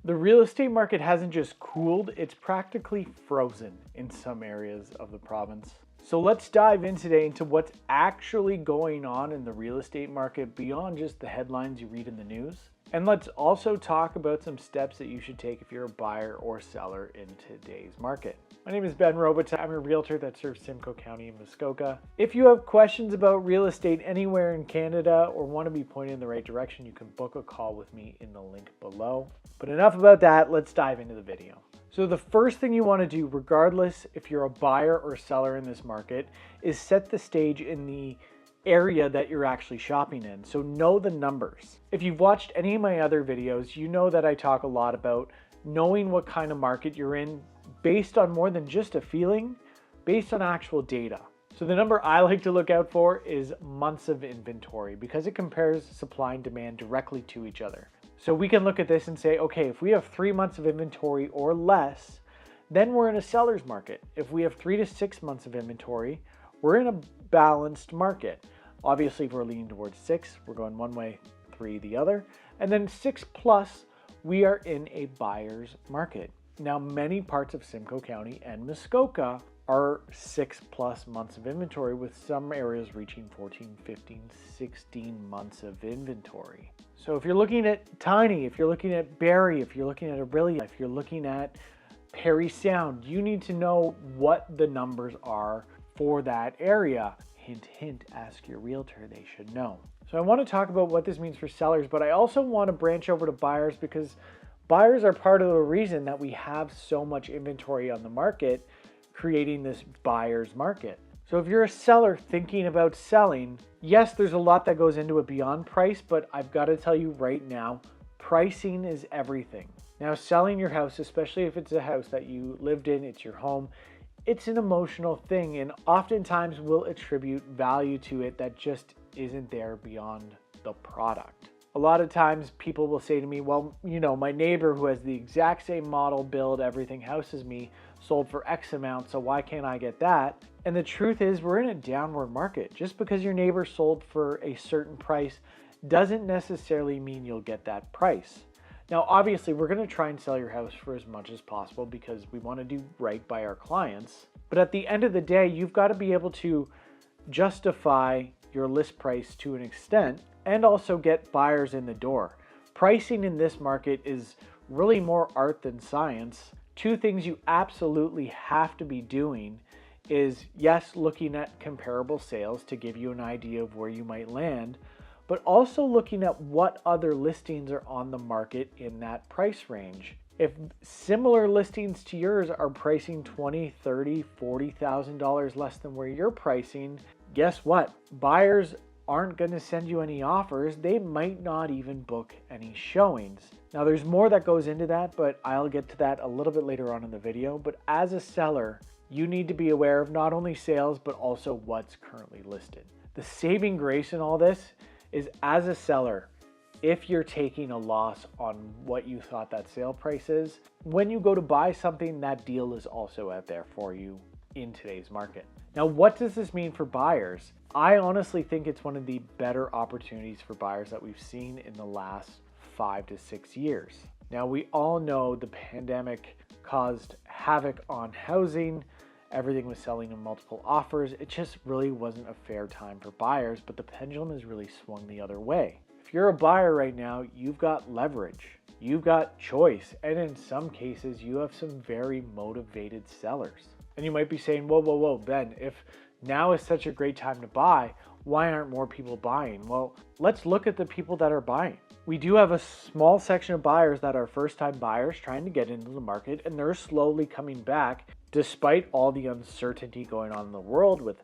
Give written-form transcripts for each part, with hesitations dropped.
The real estate market hasn't just cooled, it's practically frozen in some areas of the province. So let's dive in today into what's actually going on in the real estate market beyond just the headlines you read in the news. And let's also talk about some steps that you should take if you're a buyer or seller in today's market. My name is Ben Robitaille. I'm a realtor that serves Simcoe County and Muskoka. If you have questions about real estate anywhere in Canada or want to be pointed in the right direction, you can book a call with me in the link below. But enough about that, let's dive into the video. So the first thing you want to do, regardless if you're a buyer or seller in this market, is set the stage in the area that you're actually shopping in. So know the numbers. If you've watched any of my other videos, you know that I talk a lot about knowing what kind of market you're in based on more than just a feeling, based on actual data. So the number I like to look out for is months of inventory because it compares supply and demand directly to each other. So we can look at this and say, okay, if we have 3 months of inventory or less, then we're in a seller's market. If we have 3 to 6 months of inventory, we're in a balanced market. Obviously, if we're leaning towards 6, we're going one way, 3 the other. And then 6 plus, we are in a buyer's market. Now, many parts of Simcoe County and Muskoka are 6 plus months of inventory, with some areas reaching 14, 15, 16 months of inventory. So if you're looking at Tiny, if you're looking at Barrie, if you're looking at Aurelia, if you're looking at Parry Sound, you need to know what the numbers are for that area. Hint, hint, ask your realtor, they should know. So I want to talk about what this means for sellers, but I also want to branch over to buyers because buyers are part of the reason that we have so much inventory on the market, creating this buyer's market. So if you're a seller thinking about selling, yes, there's a lot that goes into it beyond price, but I've got to tell you right now, pricing is everything. Now, selling your house, especially if it's a house that you lived in, it's your home, it's an emotional thing, and oftentimes we'll attribute value to it that just isn't there beyond the product. A lot of times people will say to me, well, you know, my neighbor who has the exact same model, build, everything house as me sold for X amount, so why can't I get that? And the truth is we're in a downward market. Just because your neighbor sold for a certain price doesn't necessarily mean you'll get that price. Now, obviously, we're going to try and sell your house for as much as possible because we want to do right by our clients. But at the end of the day, you've got to be able to justify your list price to an extent and also get buyers in the door. Pricing in this market is really more art than science. 2 things you absolutely have to be doing is, yes, looking at comparable sales to give you an idea of where you might land, but also looking at what other listings are on the market in that price range. If similar listings to yours are pricing $20,000, $30,000, $40,000 less than where you're pricing, guess what? Buyers aren't going to send you any offers. They might not even book any showings. Now, there's more that goes into that, but I'll get to that a little bit later on in the video. But as a seller, you need to be aware of not only sales, but also what's currently listed. The saving grace in all this is, as a seller, if you're taking a loss on what you thought that sale price is, when you go to buy something, that deal is also out there for you in today's market. Now, what does this mean for buyers? I honestly think it's one of the better opportunities for buyers that we've seen in the last 5 to 6 years. Now, we all know the pandemic caused havoc on housing. Everything was selling in multiple offers. It just really wasn't a fair time for buyers, but the pendulum has really swung the other way. If you're a buyer right now, you've got leverage, you've got choice, and in some cases, you have some very motivated sellers. And you might be saying, whoa, Ben, if now is such a great time to buy, why aren't more people buying? Well, let's look at the people that are buying. We do have a small section of buyers that are first-time buyers trying to get into the market, and they're slowly coming back despite all the uncertainty going on in the world with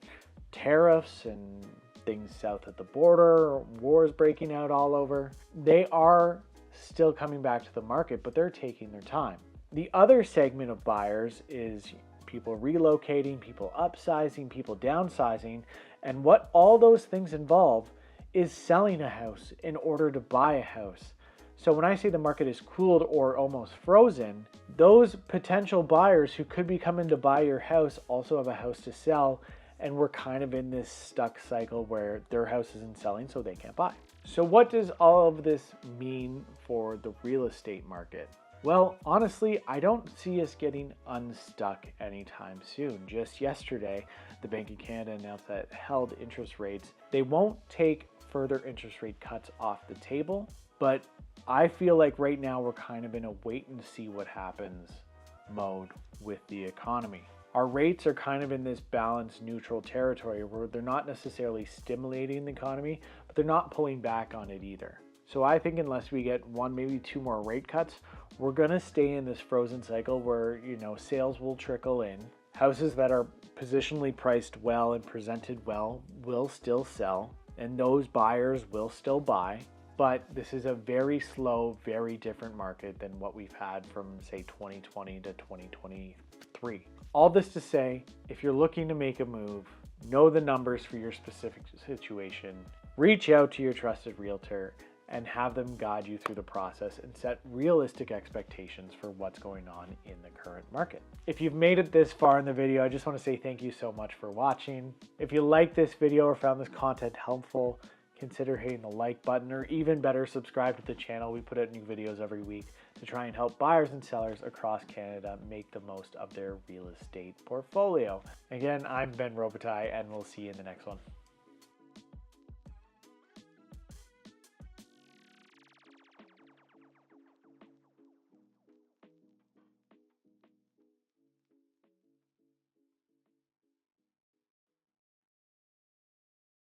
tariffs and things south of the border, wars breaking out all over. They are still coming back to the market, but they're taking their time. The other segment of buyers is people relocating, people upsizing, people downsizing, and what all those things involve is selling a house in order to buy a house. So when I say the market is cooled or almost frozen, those potential buyers who could be coming to buy your house also have a house to sell, and we're kind of in this stuck cycle where their house isn't selling, so they can't buy. So what does all of this mean for the real estate market? Well, honestly, I don't see us getting unstuck anytime soon. Just yesterday, the Bank of Canada announced that it held interest rates. They won't take further interest rate cuts off the table, but I feel like right now we're kind of in a wait and see what happens mode with the economy. Our rates are kind of in this balanced neutral territory where they're not necessarily stimulating the economy, but they're not pulling back on it either. So I think unless we get one, maybe two more rate cuts, we're gonna stay in this frozen cycle where, sales will trickle in. Houses that are positionally priced well and presented well will still sell, and those buyers will still buy. But this is a very slow, very different market than what we've had from, say, 2020 to 2023. All this to say, if you're looking to make a move, know the numbers for your specific situation, reach out to your trusted realtor, and have them guide you through the process and set realistic expectations for what's going on in the current market. If you've made it this far in the video, I just want to say thank you so much for watching. If you liked this video or found this content helpful, consider hitting the like button, or even better, subscribe to the channel. We put out new videos every week to try and help buyers and sellers across Canada make the most of their real estate portfolio. Again, I'm Ben Robitaille, and we'll see you in the next one.